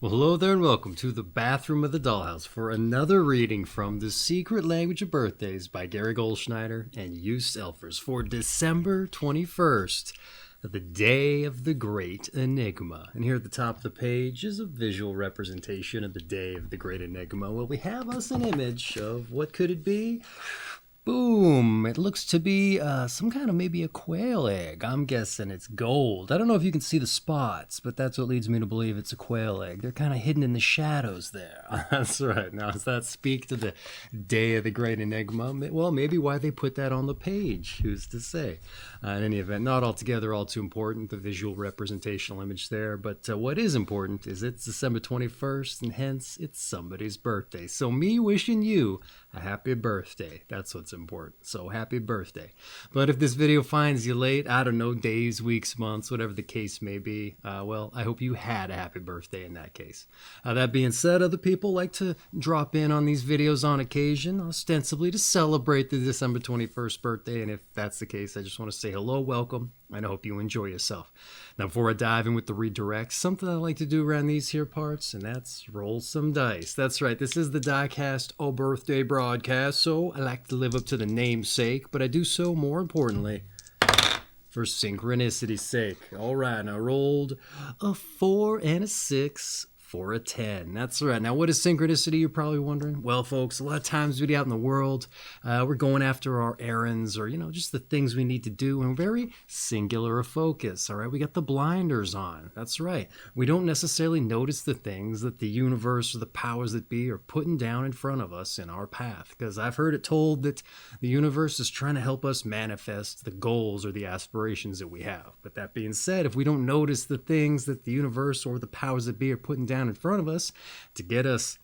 Well, hello there and welcome to the bathroom of the dollhouse for another reading from The Secret Language of Birthdays by Gary Goldschneider and Use Elfers for December 21st, the day of the Great Enigma. And here at the top of the page is a visual representation of the day of the Great Enigma. Well, we have us an image of what could it be? Boom! It looks to be some kind of maybe a quail egg. I'm guessing it's gold. I don't know if you can see the spots, but that's what leads me to believe it's a quail egg. They're kind of hidden in the shadows there. That's right. Now, does that speak to the day of the Great Enigma? Well, maybe why they put that on the page. Who's to say? In any event, not altogether all too important, the visual representational image there. But what is important is it's December 21st, and hence it's somebody's birthday. So me wishing you a happy birthday. That's what's important. So happy birthday. But if this video finds you late, I don't know, days, weeks, months, whatever the case may be, well, I hope you had a happy birthday in that case. That being said, other people like to drop in on these videos on occasion, ostensibly to celebrate the December 21st birthday. And if that's the case, I just want to say hello, welcome, and I hope you enjoy yourself. Now, before I dive in with the redirects, something I like to do around these here parts, and that's roll some dice. That's right, this is the DykASSt O Birthday broadcast, so I like to live up to the namesake, but I do so more importantly for synchronicity's sake. All right, I rolled a 4 and a 6 for a 10. That's right. Now, what is synchronicity, you're probably wondering? Well, folks, a lot of times we get out in the world, we're going after our errands or, just the things we need to do, and very singular of focus, all right? We got the blinders on. That's right. We don't necessarily notice the things that the universe or the powers that be are putting down in front of us in our path, because I've heard it told that the universe is trying to help us manifest the goals or the aspirations that we have. But that being said, if we don't notice the things that the universe or the powers that be are putting down in front of us to get us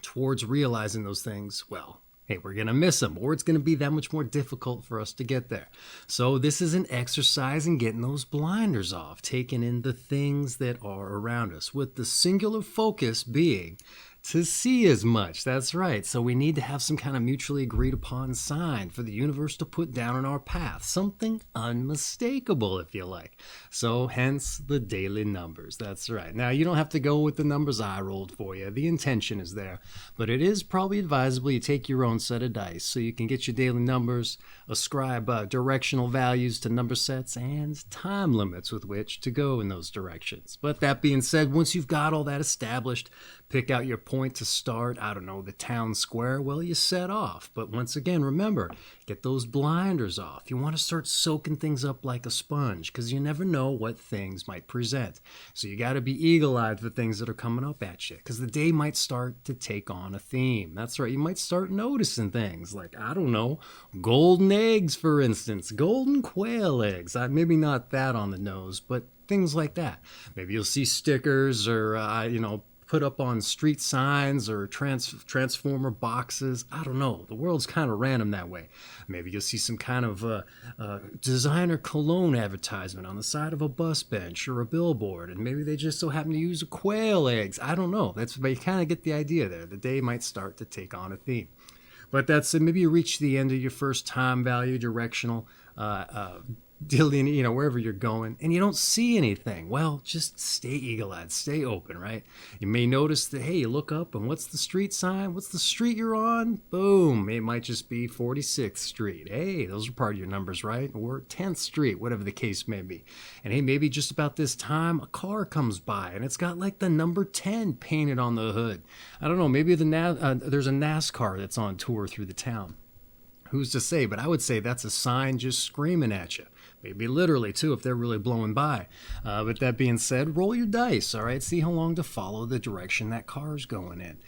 towards realizing those things, well, hey, we're going to miss them, or it's going to be that much more difficult for us to get there. So this is an exercise in getting those blinders off, taking in the things that are around us, with the singular focus being to see as much. That's right. So we need to have some kind of mutually agreed upon sign for the universe to put down in our path. Something unmistakable, if you like. So hence the daily numbers. That's right. Now, you don't have to go with the numbers I rolled for you. The intention is there. But it is probably advisable you take your own set of dice so you can get your daily numbers, ascribe directional values to number sets, and time limits with which to go in those directions. But that being said, once you've got all that established, pick out your point to start, I don't know, the town square, well, you set off. But once again, remember, get those blinders off. You want to start soaking things up like a sponge, because you never know what things might present. So you got to be eagle-eyed for things that are coming up at you, because the day might start to take on a theme. That's right, you might start noticing things like, I don't know, golden eggs, for instance, golden quail eggs. Maybe not that on the nose, but things like that. Maybe you'll see stickers or, put up on street signs or transformer boxes. I don't know. The world's kind of random that way. Maybe you'll see some kind of designer cologne advertisement on the side of a bus bench or a billboard, and maybe they just so happen to use quail eggs. I don't know. But you kind of get the idea there. The day might start to take on a theme. But that's it. Maybe you reach the end of your first time value, directional dealing, wherever you're going, and you don't see anything. Well, just stay eagle-eyed, stay open, right? You may notice that, hey, you look up and what's the street sign? What's the street you're on? Boom, it might just be 46th Street. Hey, those are part of your numbers, right? Or 10th Street, whatever the case may be. And hey, maybe just about this time, a car comes by and it's got like the number 10 painted on the hood. I don't know, maybe there's a NASCAR that's on tour through the town. Who's to say? But I would say that's a sign just screaming at you. Maybe literally, too, if they're really blowing by. But that being said, roll your dice, all right? See how long to follow the direction that car's going in.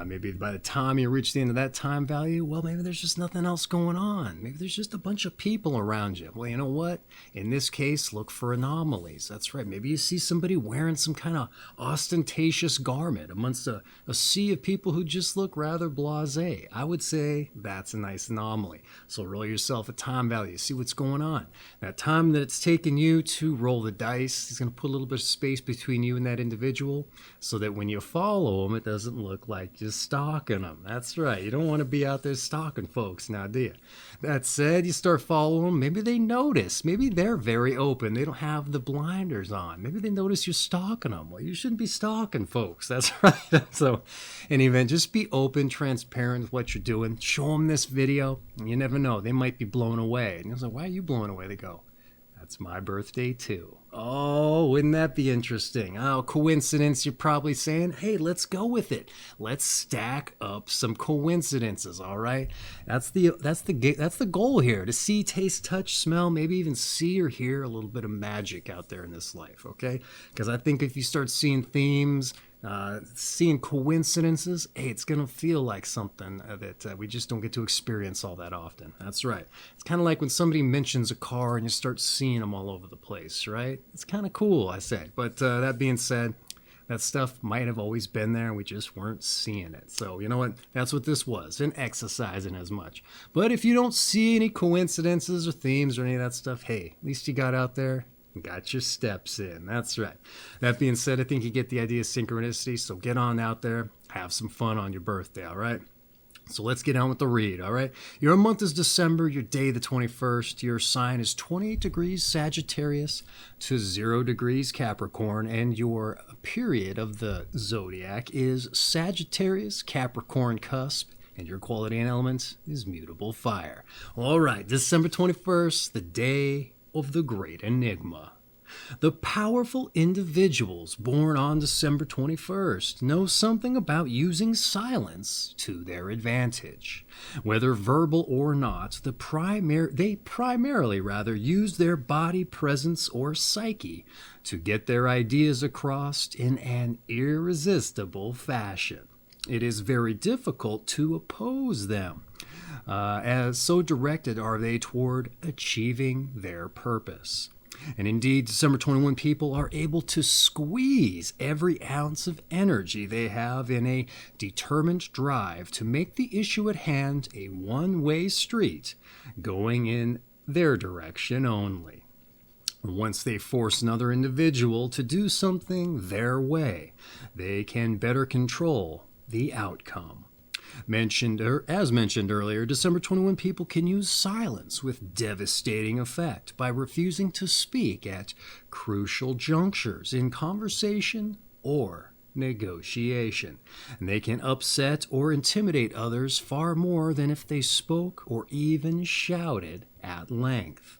Maybe by the time you reach the end of that time value, well, maybe there's just nothing else going on. Maybe there's just a bunch of people around you. Well, you know what? In this case, look for anomalies. That's right. Maybe you see somebody wearing some kind of ostentatious garment amongst a sea of people who just look rather blasé. I would say that's a nice anomaly. So roll yourself a time value. See what's going on. That time time that it's taken you to roll the dice. He's going to put a little bit of space between you and that individual so that when you follow him, it doesn't look like you're stalking them. That's right. You don't want to be out there stalking folks now, do you? That said, you start following them. Maybe they notice. Maybe they're very open. They don't have the blinders on. Maybe they notice you're stalking them. Well, you shouldn't be stalking folks. That's right. So, in any event, just be open, transparent with what you're doing. Show them this video. You never know. They might be blown away. And you're like, why are you blown away? They go, that's my birthday too. Oh, wouldn't that be interesting? Oh, coincidence, you're probably saying, hey, let's go with it. Let's stack up some coincidences, all right? That's the goal here, to see, taste, touch, smell, maybe even see or hear a little bit of magic out there in this life, okay? Because I think if you start seeing themes, seeing coincidences, hey, it's going to feel like something that we just don't get to experience all that often. That's right. It's kind of like when somebody mentions a car and you start seeing them all over the place, right? It's kind of cool, I say. But that being said, that stuff might have always been there and we just weren't seeing it. So, you know what? That's what this was, an exercise in as much. But if you don't see any coincidences or themes or any of that stuff, hey, at least you got out there, got your steps in. That's right. That being said, I think you get the idea of synchronicity. So get on out there, have some fun on your birthday, all right? So let's get on with the read, all right? Your month is December, your day the 21st. Your sign is 28 degrees Sagittarius to 0 degrees Capricorn. And your period of the zodiac is Sagittarius, Capricorn, Cusp. And your quality and element is mutable fire. All right, December 21st, the day of the Great Enigma. The powerful individuals born on December 21st know something about using silence to their advantage. Whether verbal or not, they primarily use their body presence or psyche to get their ideas across in an irresistible fashion. It is very difficult to oppose them, as so directed are they toward achieving their purpose. And indeed, December 21 people are able to squeeze every ounce of energy they have in a determined drive to make the issue at hand a one-way street, going in their direction only. Once they force another individual to do something their way, they can better control the outcome. As mentioned earlier, December 21 people can use silence with devastating effect by refusing to speak at crucial junctures in conversation or negotiation. And they can upset or intimidate others far more than if they spoke or even shouted at length.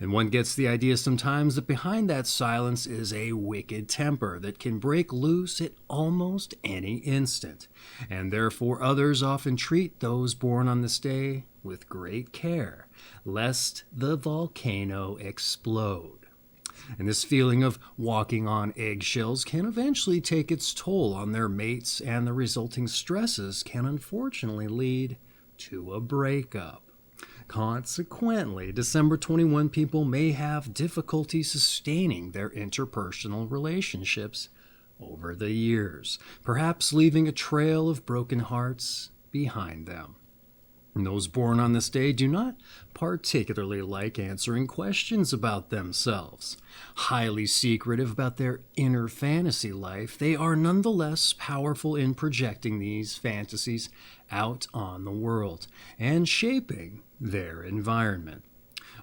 And one gets the idea sometimes that behind that silence is a wicked temper that can break loose at almost any instant. And therefore others often treat those born on this day with great care, lest the volcano explode. And this feeling of walking on eggshells can eventually take its toll on their mates, and the resulting stresses can unfortunately lead to a breakup. Consequently, December 21 people may have difficulty sustaining their interpersonal relationships over the years, perhaps leaving a trail of broken hearts behind them. And those born on this day do not particularly like answering questions about themselves. Highly secretive about their inner fantasy life, they are nonetheless powerful in projecting these fantasies out on the world and shaping their environment.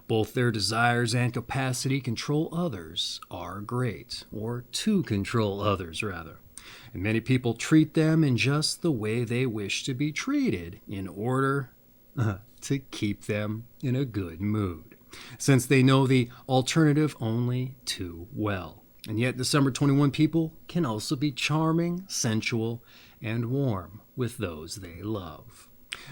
Both their desires and capacity to control others are great, or to control others, rather. And many people treat them in just the way they wish to be treated in order to keep them in a good mood, since they know the alternative only too well. And yet December 21 people can also be charming, sensual, and warm with those they love.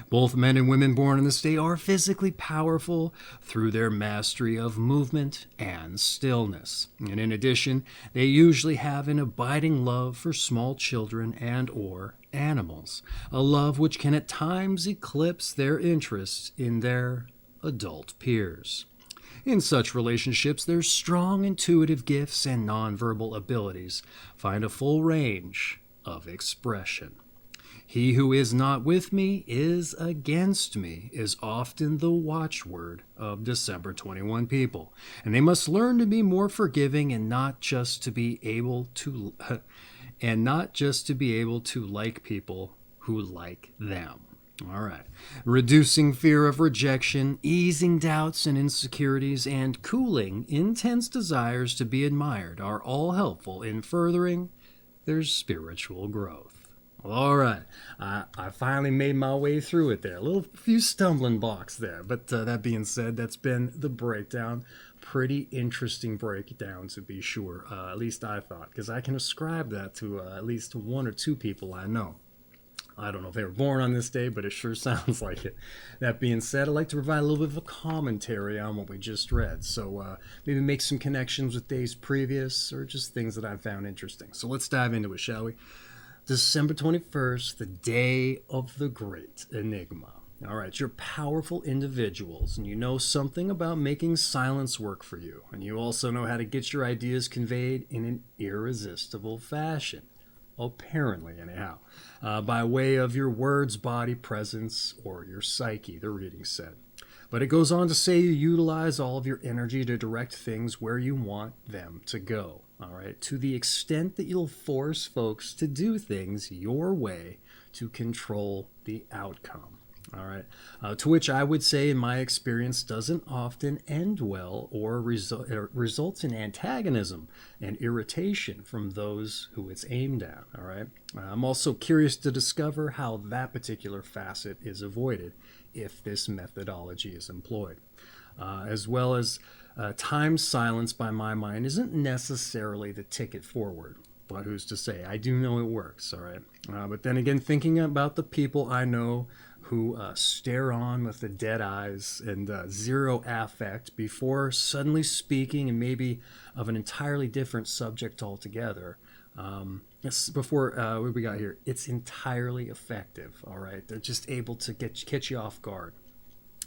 Both men and women born on this day are physically powerful through their mastery of movement and stillness. And in addition, they usually have an abiding love for small children and or animals, a love which can at times eclipse their interest in their adult peers. In such relationships, their strong intuitive gifts and nonverbal abilities find a full range of expression. He who is not with me is against me is often the watchword of December 21 people. And they must learn to be more forgiving and not just to be able to like people who like them. All right. Reducing fear of rejection, easing doubts and insecurities, and cooling intense desires to be admired are all helpful in furthering their spiritual growth. All right. I finally made my way through it there. A few stumbling blocks there. But that being said, that's been the breakdown. Pretty interesting breakdown, to be sure. At least I thought, because I can ascribe that to at least one or two people I know. I don't know if they were born on this day, but it sure sounds like it. That being said, I'd like to provide a little bit of a commentary on what we just read. So maybe make some connections with days previous or just things that I found interesting. So let's dive into it, shall we? December 21st, the day of the Great Enigma. All right, you're powerful individuals, and you know something about making silence work for you. And you also know how to get your ideas conveyed in an irresistible fashion. Apparently, anyhow, by way of your words, body, presence, or your psyche, the reading said. But it goes on to say you utilize all of your energy to direct things where you want them to go, all right, to the extent that you'll force folks to do things your way to control the outcome. All right, to which I would say, in my experience, doesn't often end well or results in antagonism and irritation from those who it's aimed at. All right, I'm also curious to discover how that particular facet is avoided if this methodology is employed, as well as time silence by my mind isn't necessarily the ticket forward. But who's to say? I do know it works, all right? But then again, thinking about the people I know who stare on with the dead eyes and zero affect before suddenly speaking, and maybe of an entirely different subject altogether. Before what we got here, it's entirely effective, all right? They're just able to catch you off guard.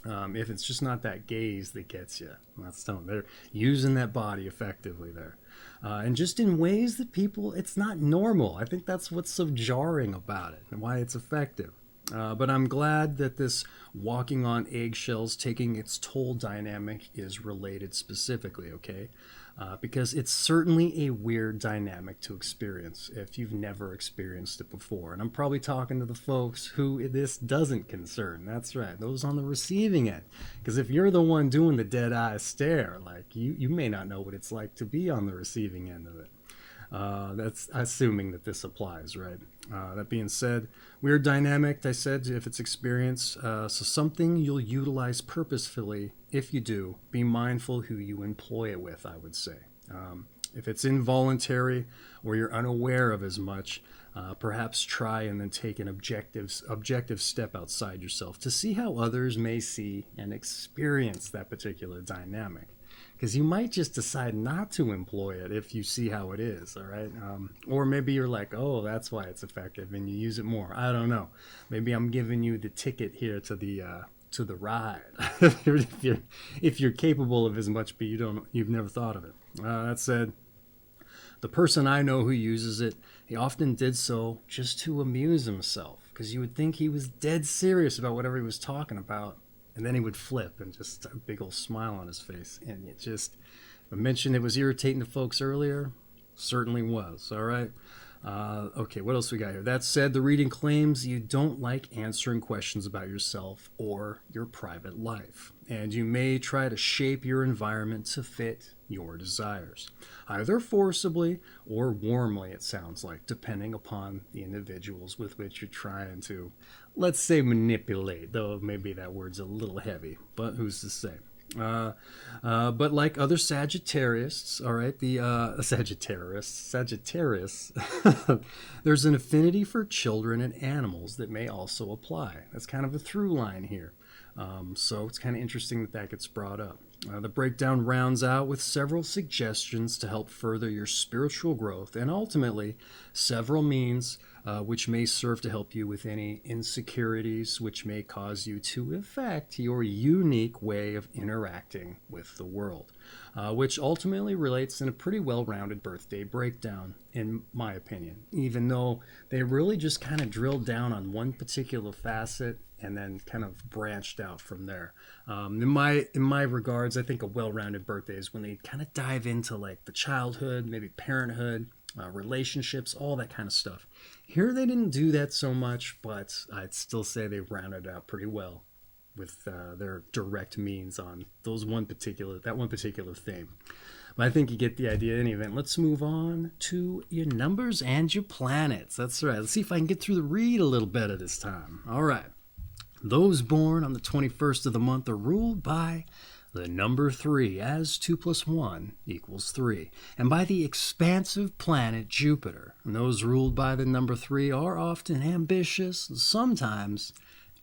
If it's just not that gaze that gets you, that's telling. They're using that body effectively there. And just in ways that it's not normal. I think that's what's so jarring about it and why it's effective. But I'm glad that this walking on eggshells, taking its toll dynamic is related specifically, okay? Because it's certainly a weird dynamic to experience if you've never experienced it before. And I'm probably talking to the folks who this doesn't concern. That's right, those on the receiving end. Because if you're the one doing the dead eye stare, like you may not know what it's like to be on the receiving end of it. That's assuming that this applies, right? That being said, weird dynamic, I said, if it's experienced, so something you'll utilize purposefully. If you do, be mindful who you employ it with, I would say. If it's involuntary or you're unaware of as much, perhaps try and then take an objective step outside yourself to see how others may see and experience that particular dynamic. Because you might just decide not to employ it if you see how it is, all right? Or maybe you're like, oh, that's why it's effective, and you use it more. I don't know. Maybe I'm giving you the ticket here to the ride. if you're capable of as much, but you've never thought of it. That said, the person I know who uses it, he often did so just to amuse himself, because you would think he was dead serious about whatever he was talking about. And then he would flip and just a big old smile on his face. And it just, I mentioned it was irritating to folks earlier. Certainly was. All right. Okay, what else we got here? That said, the reading claims you don't like answering questions about yourself or your private life. And you may try to shape your environment to fit your desires, either forcibly or warmly, it sounds like, depending upon the individuals with which you're trying to, let's say, manipulate, though maybe that word's a little heavy, but who's to say? But like other Sagittarius, all right, Sagittarius, there's an affinity for children and animals that may also apply. That's kind of a through line here. So it's kind of interesting that gets brought up. The breakdown rounds out with several suggestions to help further your spiritual growth and ultimately several means which may serve to help you with any insecurities which may cause you to affect your unique way of interacting with the world, which ultimately relates in a pretty well-rounded birthday breakdown, in my opinion, even though they really just kind of drilled down on one particular facet and then kind of branched out from there. In my regards, I think a well-rounded birthday is when they kind of dive into like the childhood, maybe parenthood, relationships, all that kind of stuff. Here they didn't do that so much, but I'd still say they rounded out pretty well with their direct means on that one particular theme. But I think you get the idea. In any event, let's move on to your numbers and your planets. That's right. Let's see if I can get through the read a little better this time. All right. Those born on the 21st of the month are ruled by the number 3, as 2 + 1 = 3, and by the expansive planet Jupiter. And those ruled by the number 3 are often ambitious, sometimes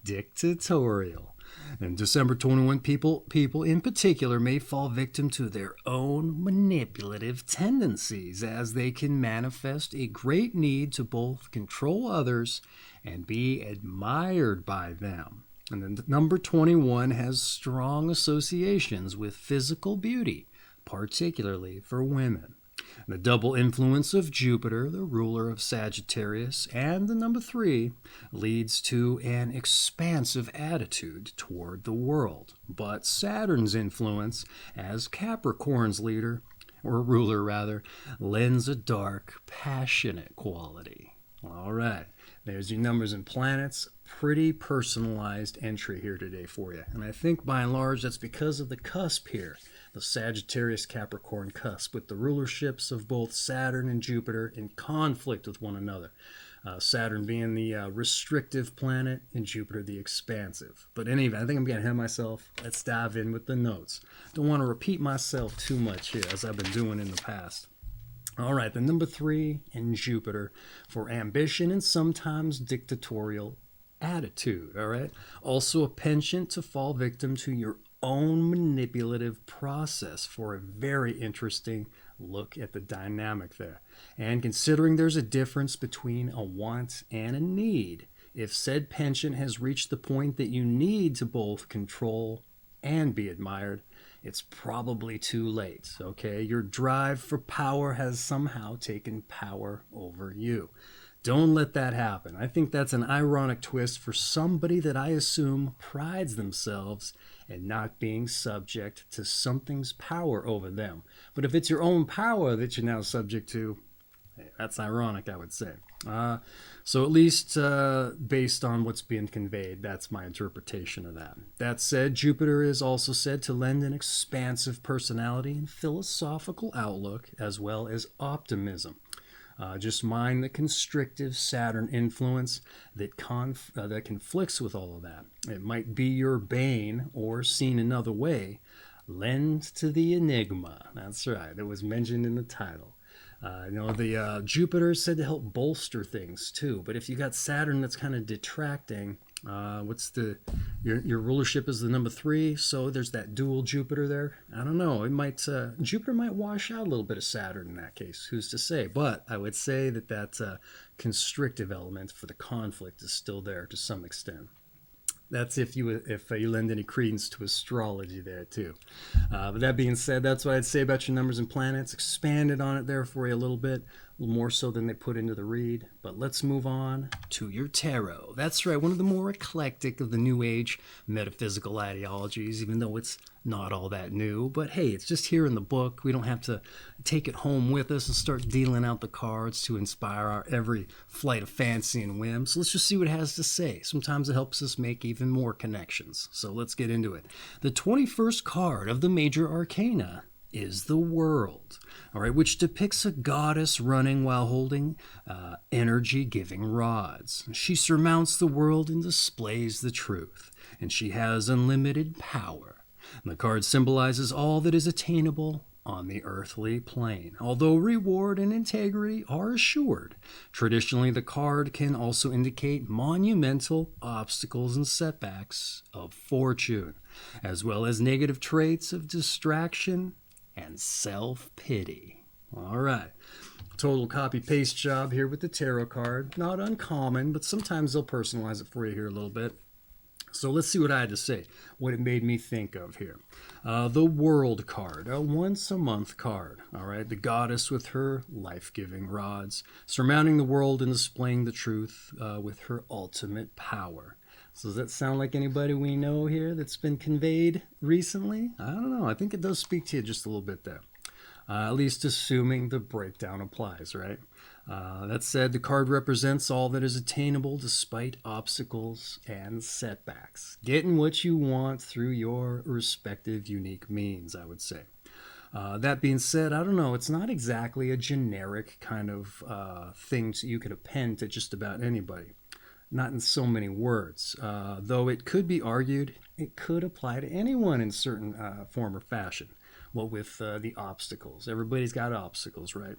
dictatorial. And December 21 people in particular may fall victim to their own manipulative tendencies, as they can manifest a great need to both control others and be admired by them. And then number 21 has strong associations with physical beauty, particularly for women. The double influence of Jupiter, the ruler of Sagittarius, and the number 3 leads to an expansive attitude toward the world. But Saturn's influence as Capricorn's leader, or ruler rather, lends a dark, passionate quality. All right, there's your numbers and planets. Pretty personalized entry here today for you. And I think by and large that's because of the cusp here, the Sagittarius Capricorn cusp, with the rulerships of both Saturn and Jupiter in conflict with one another. Saturn being the restrictive planet and Jupiter the expansive. But anyway, I think I'm getting ahead of myself. Let's dive in with the notes. Don't want to repeat myself too much here as I've been doing in the past. All right, the number 3 in Jupiter for ambition and sometimes dictatorial attitude. All right, also a penchant to fall victim to your own manipulative process, for a very interesting look at the dynamic there. And considering there's a difference between a want and a need, if said penchant has reached the point that you need to both control and be admired, it's probably too late, okay? Your drive for power has somehow taken power over you. Don't let that happen. I think that's an ironic twist for somebody that I assume prides themselves in not being subject to something's power over them. But if it's your own power that you're now subject to, that's ironic, I would say. So at least based on what's being conveyed, that's my interpretation of that. That said, Jupiter is also said to lend an expansive personality and philosophical outlook, as well as optimism. Just mind the constrictive Saturn influence that conflicts with all of that. It might be your bane, or seen another way, lend to the enigma. That's right, it was mentioned in the title. The Jupiter is said to help bolster things too, but if you got Saturn that's kind of detracting, your rulership is the number 3, so there's that dual Jupiter there. I don't know, Jupiter might wash out a little bit of Saturn in that case, who's to say? But I would say that constrictive element for the conflict is still there to some extent. That's if you lend any credence to astrology there too. But that being said, that's what I'd say about your numbers and planets. Expanded on it there for you a little more so than they put into the read. But let's move on to your tarot. That's right, one of the more eclectic of the New Age metaphysical ideologies, even though it's not all that new. But hey, it's just here in the book. We don't have to take it home with us and start dealing out the cards to inspire our every flight of fancy and whim. So let's just see what it has to say. Sometimes it helps us make even more connections. So let's get into it. The 21st card of the major arcana is the World, all right, which depicts a goddess running while holding energy-giving rods. She surmounts the world and displays the truth, and she has unlimited power. And the card symbolizes all that is attainable on the earthly plane. Although reward and integrity are assured, traditionally the card can also indicate monumental obstacles and setbacks of fortune. as well as negative traits of distraction and self-pity. All right. Total copy-paste job here with the tarot card. Not uncommon, but sometimes they'll personalize it for you here a little bit. So let's see what I had to say, what it made me think of here. The World card, a once-a-month card, all right? The goddess with her life-giving rods, surmounting the world and displaying the truth with her ultimate power. So does that sound like anybody we know here that's been conveyed recently? I don't know. I think it does speak to you just a little bit there. At least assuming the breakdown applies, right? That said, the card represents all that is attainable despite obstacles and setbacks. Getting what you want through your respective unique means, I would say. That being said, I don't know, it's not exactly a generic kind of thing you could append to just about anybody. Not in so many words. Though it could be argued, it could apply to anyone in certain form or fashion. Well, with the obstacles. Everybody's got obstacles, right?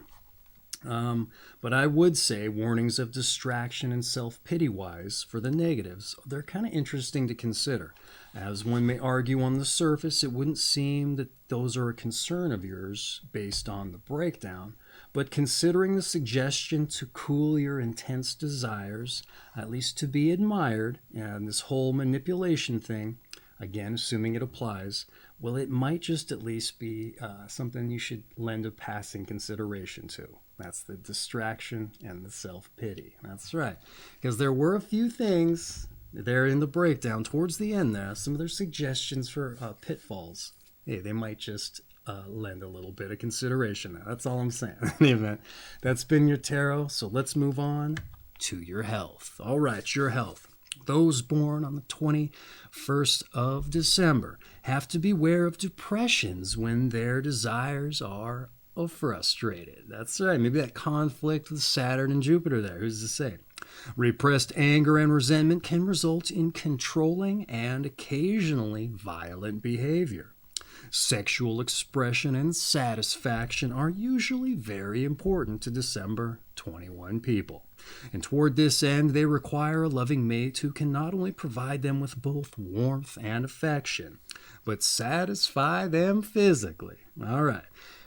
But I would say warnings of distraction and self-pity wise for the negatives, they're kind of interesting to consider. As one may argue on the surface, it wouldn't seem that those are a concern of yours based on the breakdown. But considering the suggestion to cool your intense desires, at least to be admired, and this whole manipulation thing, again, assuming it applies, well, it might just at least be something you should lend a passing consideration to. That's the distraction and the self-pity. That's right. Because there were a few things there in the breakdown towards the end there, some of their suggestions for pitfalls. Hey, they might just lend a little bit of consideration. That's all I'm saying. In the event, that's been your tarot. So let's move on to your health. All right, your health. Those born on the 21st of December have to beware of depressions when their desires are frustrated. That's right. Maybe that conflict with Saturn and Jupiter there. Who's to say? Repressed anger and resentment can result in controlling and occasionally violent behavior. Sexual expression and satisfaction are usually very important to December 21 people. And toward this end, they require a loving mate who can not only provide them with both warmth and affection, but satisfy them physically. All right.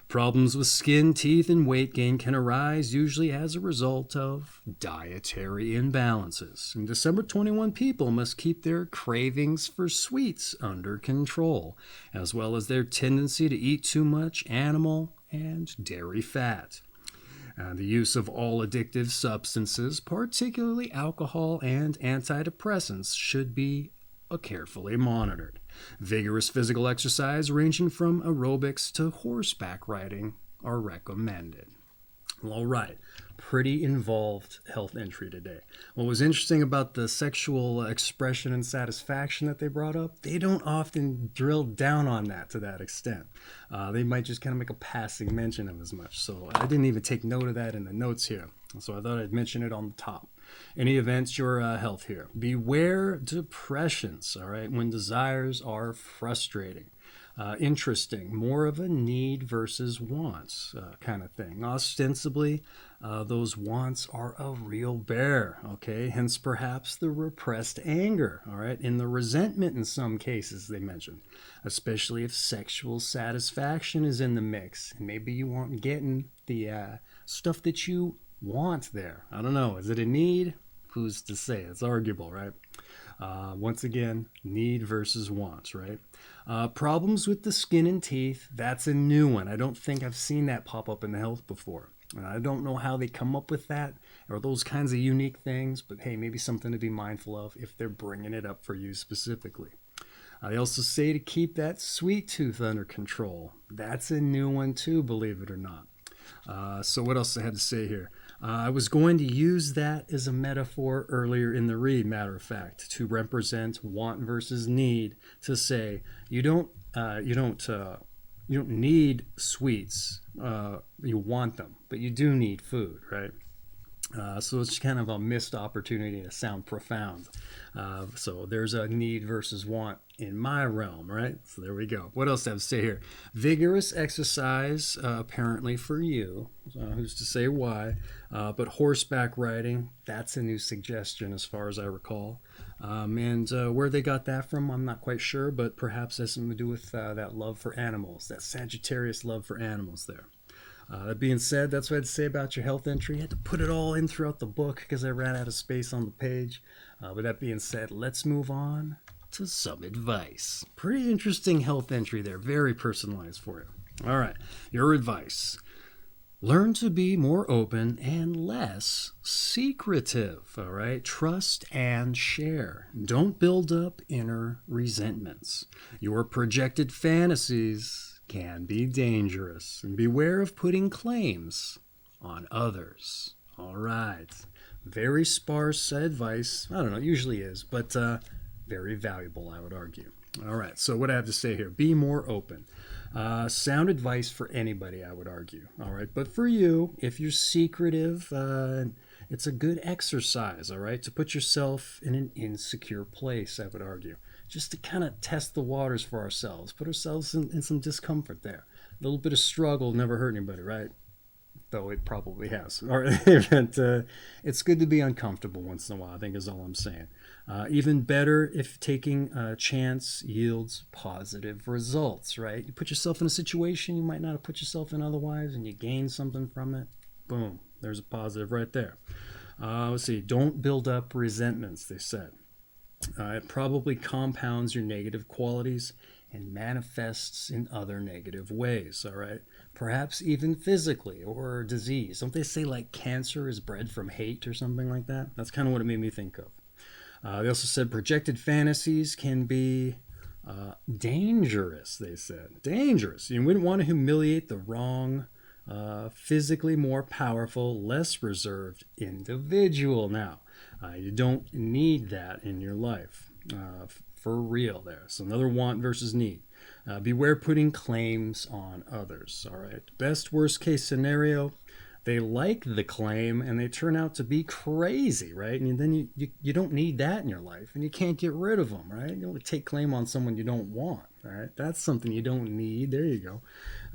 Problems with skin, teeth, and weight gain can arise usually as a result of dietary imbalances. And December 21 people must keep their cravings for sweets under control, as well as their tendency to eat too much animal and dairy fat. The use of all addictive substances, particularly alcohol and antidepressants, should be carefully monitored. Vigorous physical exercise ranging from aerobics to horseback riding are recommended. All right, pretty involved health entry today. What was interesting about the sexual expression and satisfaction that they brought up, they don't often drill down on that to that extent. They might just kind of make a passing mention of as much. So I didn't even take note of that in the notes here. So I thought I'd mention it on the top. Any events, your health here. Beware depressions, all right, when desires are frustrating. Interesting, more of a need versus wants kind of thing. Ostensibly, those wants are a real bear, okay? Hence, perhaps the repressed anger, all right? And the resentment in some cases, they mentioned, especially if sexual satisfaction is in the mix. And maybe you aren't getting the stuff that you want there. I don't know. Is it a need? Who's to say? It's arguable, right? Once again, need versus wants, right? Problems with the skin and teeth, that's a new one. I don't think I've seen that pop up in the health before. I don't know how they come up with that or those kinds of unique things, but hey, maybe something to be mindful of if they're bringing it up for you specifically. They also say to keep that sweet tooth under control. That's a new one too, believe it or not. So what else I had to say here? I was going to use that as a metaphor earlier in the read, matter of fact, to represent want versus need. To say you don't need sweets. You want them, but you do need food, right? So it's kind of a missed opportunity to sound profound. So there's a need versus want in my realm, right? So there we go. What else do I have to say here? Vigorous exercise, apparently for you. Who's to say why? But horseback riding, that's a new suggestion as far as I recall. And where they got that from, I'm not quite sure, but perhaps has something to do with that love for animals, that Sagittarius love for animals there. That being said, that's what I had to say about your health entry. I had to put it all in throughout the book because I ran out of space on the page. With that being said, let's move on to some advice. Pretty interesting health entry there. Very personalized for you. All right, your advice. Learn to be more open and less secretive, all right? Trust and share. Don't build up inner resentments. Your projected fantasies can be dangerous, and beware of putting claims on others. All right. Very sparse advice. I don't know, it usually is, but very valuable, I would argue. All right, so what I have to say here, be more open. Sound advice for anybody, I would argue. All right, but for you, if you're secretive, it's a good exercise, all right, to put yourself in an insecure place, I would argue, just to kind of test the waters for ourselves, put ourselves in some discomfort there. A little bit of struggle never hurt anybody, right? Though it probably has. All right, but, it's good to be uncomfortable once in a while, I think is all I'm saying. Even better if taking a chance yields positive results, right? You put yourself in a situation you might not have put yourself in otherwise, and you gain something from it. Boom, there's a positive right there. Let's see, don't build up resentments, they said. It probably compounds your negative qualities and manifests in other negative ways, all right? Perhaps even physically or disease. Don't they say like cancer is bred from hate or something like that? That's kind of what it made me think of. They also said projected fantasies can be dangerous, they said. Dangerous. You wouldn't want to humiliate the wrong, physically more powerful, less reserved individual now. You don't need that in your life. For real there. So another want versus need. Beware putting claims on others. All right. Best worst case scenario, they like the claim and they turn out to be crazy, right? And then you don't need that in your life and you can't get rid of them, right? You don't take claim on someone you don't want, all right? That's something you don't need. There you go.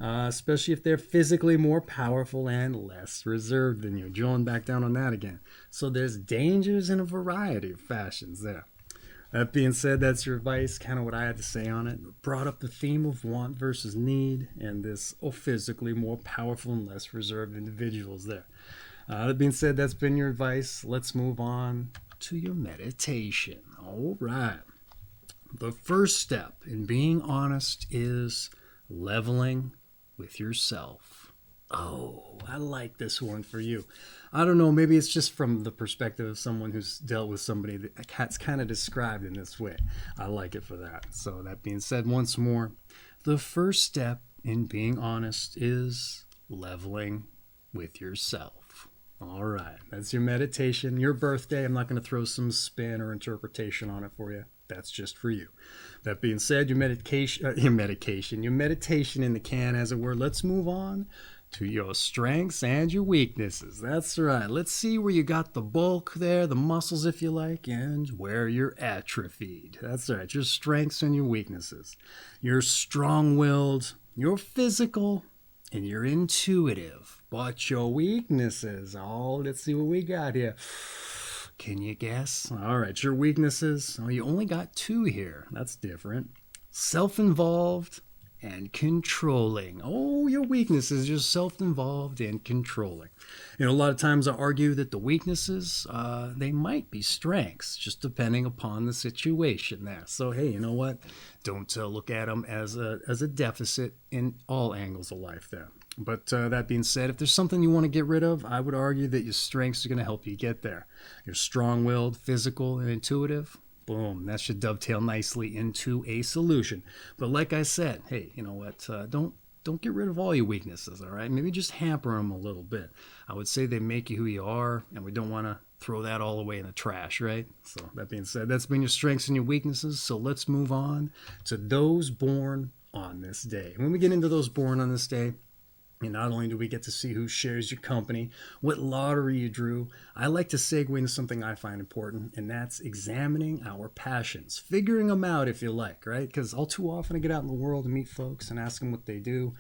Especially if they're physically more powerful and less reserved than you. Drilling back down on that again. So there's dangers in a variety of fashions there. That being said, that's your advice, kind of what I had to say on it. Brought up the theme of want versus need and this physically more powerful and less reserved individuals there. That being said, that's been your advice. Let's move on to your meditation. All right. The first step in being honest is leveling with yourself. Oh, I like this one for you. I don't know, maybe it's just from the perspective of someone who's dealt with somebody that's kind of described in this way. I like it for that. So that being said, once more, the first step in being honest is leveling with yourself. All right, that's your meditation, your birthday. I'm not going to throw some spin or interpretation on it for you. That's just for you. That being said, your meditation in the can, as it were. Let's move on to your strengths and your weaknesses. That's right. Let's see where you got the bulk there, the muscles if you like, and where you're atrophied. That's right. Your strengths and your weaknesses. You're strong-willed, you're physical, and you're intuitive. But your weaknesses, let's see what we got here. Can you guess? All right, your weaknesses. Oh, you only got 2 here. That's different. Self-involved and controlling. Oh, your weaknesses, you're self-involved and controlling. You know, a lot of times I argue that the weaknesses, they might be strengths, just depending upon the situation there. So, hey, you know what? Don't look at them as a deficit in all angles of life there. But that being said, if there's something you want to get rid of, I would argue that your strengths are going to help you get there. You're strong-willed, physical, and intuitive. Boom, that should dovetail nicely into a solution. But like I said, hey, you know what? Don't get rid of all your weaknesses, all right? Maybe just hamper them a little bit. I would say they make you who you are, and we don't want to throw that all away in the trash, right? So that being said, that's been your strengths and your weaknesses. So let's move on to those born on this day. When we get into those born on this day, And not only do we get to see who shares your company, what lottery you drew, I like to segue into something I find important, and that's examining our passions, figuring them out if you like, right? Because all too often I get out in the world and meet folks and ask them what they do,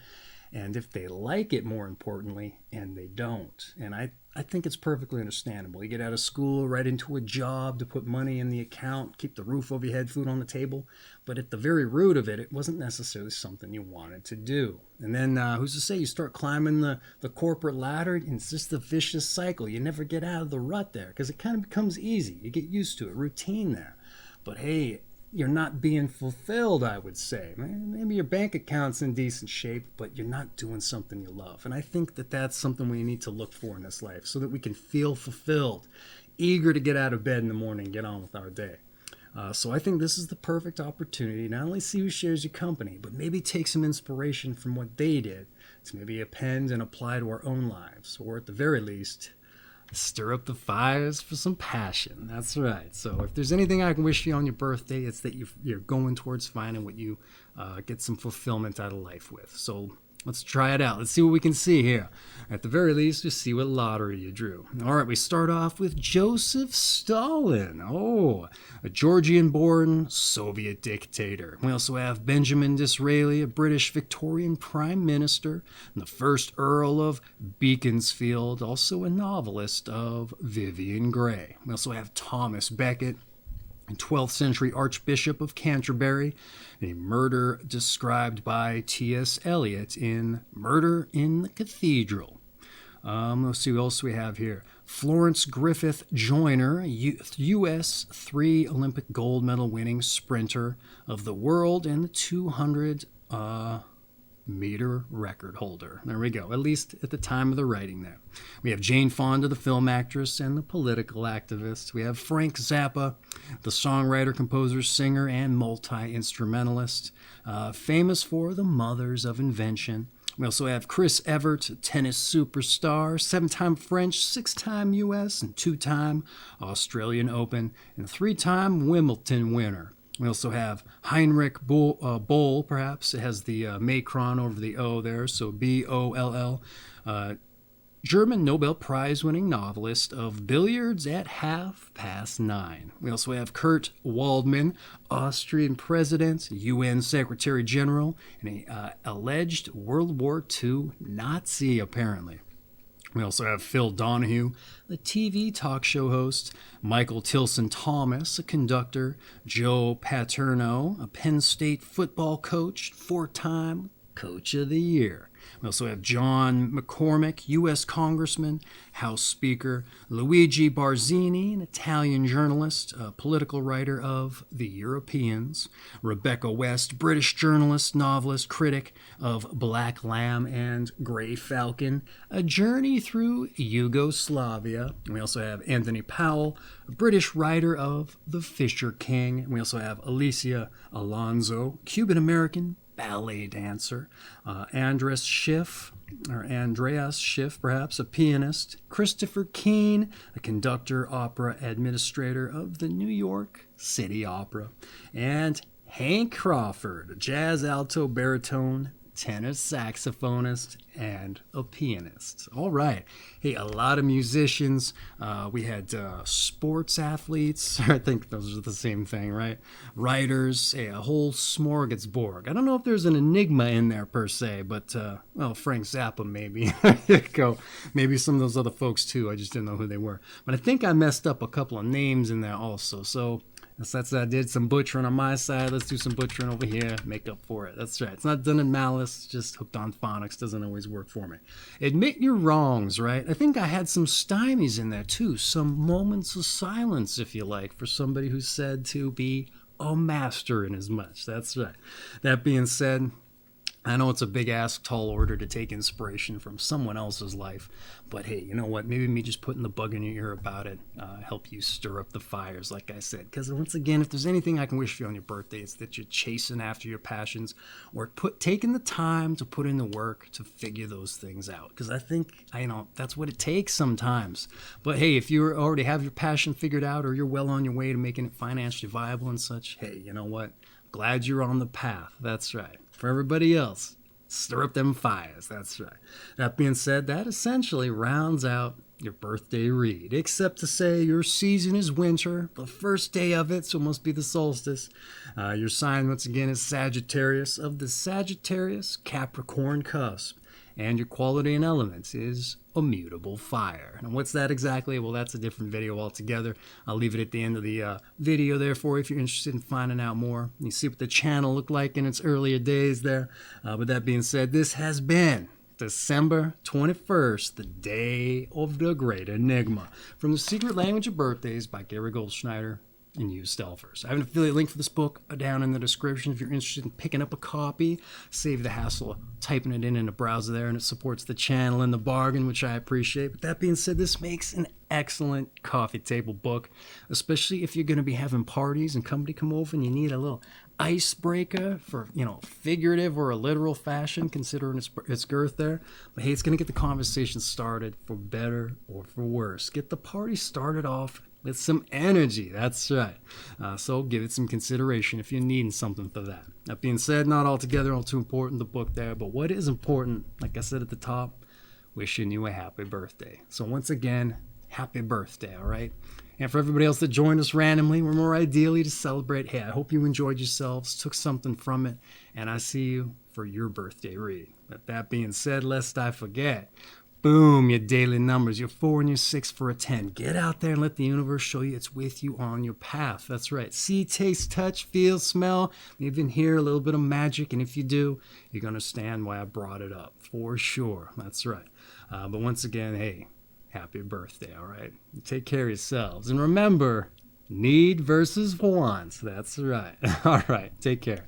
and if they like it, more importantly, and they don't. And I think it's perfectly understandable. You get out of school, right into a job to put money in the account, keep the roof over your head, food on the table. But at the very root of it, it wasn't necessarily something you wanted to do. And then who's to say you start climbing the corporate ladder, and it's just a vicious cycle. You never get out of the rut there because it kind of becomes easy. You get used to it, routine there. But hey, you're not being fulfilled, I would say. Maybe your bank account's in decent shape, but you're not doing something you love. And I think that that's something we need to look for in this life so that we can feel fulfilled, eager to get out of bed in the morning and get on with our day. So I think this is the perfect opportunity to not only see who shares your company, but maybe take some inspiration from what they did to maybe append and apply to our own lives, or at the very least, stir up the fires for some passion. That's right. So if there's anything I can wish you on your birthday, it's that you're going towards finding what you get some fulfillment out of life with. So let's try it out. Let's see what we can see here. At the very least, just see what lottery you drew. All right, we start off with Joseph Stalin. Oh, a Georgian-born Soviet dictator. We also have Benjamin Disraeli, a British Victorian Prime Minister, and the first Earl of Beaconsfield, also a novelist of Vivian Grey. We also have Thomas Becket, 12th century Archbishop of Canterbury, a murder described by T.S. Eliot in Murder in the Cathedral. Let's see what else we have here. Florence Griffith Joyner, U.S. 3 Olympic gold medal winning sprinter of the world and the 200 meter record holder. There we go, at least at the time of the writing there. We have Jane Fonda, the film actress and the political activist. We have Frank Zappa, the songwriter, composer, singer, and multi-instrumentalist, famous for The Mothers of Invention. We also have Chris Evert, tennis superstar, 7-time French, 6-time U.S., and 2-time Australian Open, and 3-time Wimbledon winner. We also have Heinrich Boll, perhaps. It has the macron over the O there, so B-O-L-L. German Nobel Prize-winning novelist of Billiards at 9:30. We also have Kurt Waldman, Austrian president, UN Secretary General, and an alleged World War II Nazi, apparently. We also have Phil Donahue, the TV talk show host, Michael Tilson Thomas, a conductor, Joe Paterno, a Penn State football coach, 4-time Coach of the Year. We also have John McCormick, U.S. Congressman, House Speaker, Luigi Barzini, an Italian journalist, a political writer of The Europeans, Rebecca West, British journalist, novelist, critic of Black Lamb and Grey Falcon, A Journey Through Yugoslavia. We also have Anthony Powell, a British writer of The Fisher King. We also have Alicia Alonso, Cuban-American ballet dancer, Andreas Schiff, perhaps, a pianist, Christopher Keane, a conductor, opera administrator of the New York City Opera, and Hank Crawford, a jazz alto baritone, tenor saxophonist, and a pianist. All right. Hey, a lot of musicians. We had sports athletes. I think those are the same thing, right? Writers. Hey, a whole smorgasbord. I don't know if there's an enigma in there per se, but, well, Frank Zappa maybe. There you go. Maybe some of those other folks too. I just didn't know who they were. But I think I messed up a couple of names in there also. So I did some butchering on my side. Let's do some butchering over here. Make up for it. That's right. It's not done in malice. Just hooked on phonics. Doesn't always work for me. Admit your wrongs, right? I think I had some stymies in there too. Some moments of silence, if you like, for somebody who's said to be a master in as much. That's right. That being said, I know it's a big-ass tall order to take inspiration from someone else's life, but hey, you know what? Maybe me just putting the bug in your ear about it help you stir up the fires, like I said. Because once again, if there's anything I can wish for you on your birthday, it's that you're chasing after your passions or taking the time to put in the work to figure those things out. Because I think, that's what it takes sometimes. But hey, if you already have your passion figured out or you're well on your way to making it financially viable and such, hey, you know what? Glad you're on the path. That's right. For everybody else, Stir up them fires. That's right. That being said, that essentially rounds out your birthday read, except to say your season is winter, the first day of it, so it must be the solstice. Your sign, once again, is Sagittarius of the Sagittarius Capricorn cusp. And your quality and elements is a mutable fire. And what's that exactly? Well, that's a different video altogether. I'll leave it at the end of the video there for you if you're interested in finding out more. You see what the channel looked like in its earlier days there. But that being said, this has been December 21st, the day of the Great Enigma, from The Secret Language of Birthdays by Gary Goldschneider and used Elfers. I have an affiliate link for this book down in the description if you're interested in picking up a copy. Save the hassle of typing it in a browser there, and it supports the channel in the bargain, which I appreciate. But that being said, this makes an excellent coffee table book, especially if you're going to be having parties and company come over and you need a little icebreaker for, figurative or a literal fashion, considering its girth there. But hey, it's going to get the conversation started for better or for worse. Get the party started off with some energy. That's right. So give it some consideration if you're needing something for that. That being said, not altogether all too important, the book there, but what is important, like I said at the top, wishing you a happy birthday. So once again, happy birthday, all right? And for everybody else that joined us randomly, we're more ideally to celebrate. Hey, I hope you enjoyed yourselves, took something from it, and I see you for your birthday read. But that being said, lest I forget, boom, your daily numbers, your 4 and your 6 for a 10. Get out there and let the universe show you it's with you on your path. That's right. See, taste, touch, feel, smell, even hear a little bit of magic. And if you do, you're going to understand why I brought it up, for sure. That's right. But once again, hey, happy birthday, all right? Take care of yourselves. And remember, need versus wants. That's right. All right, take care.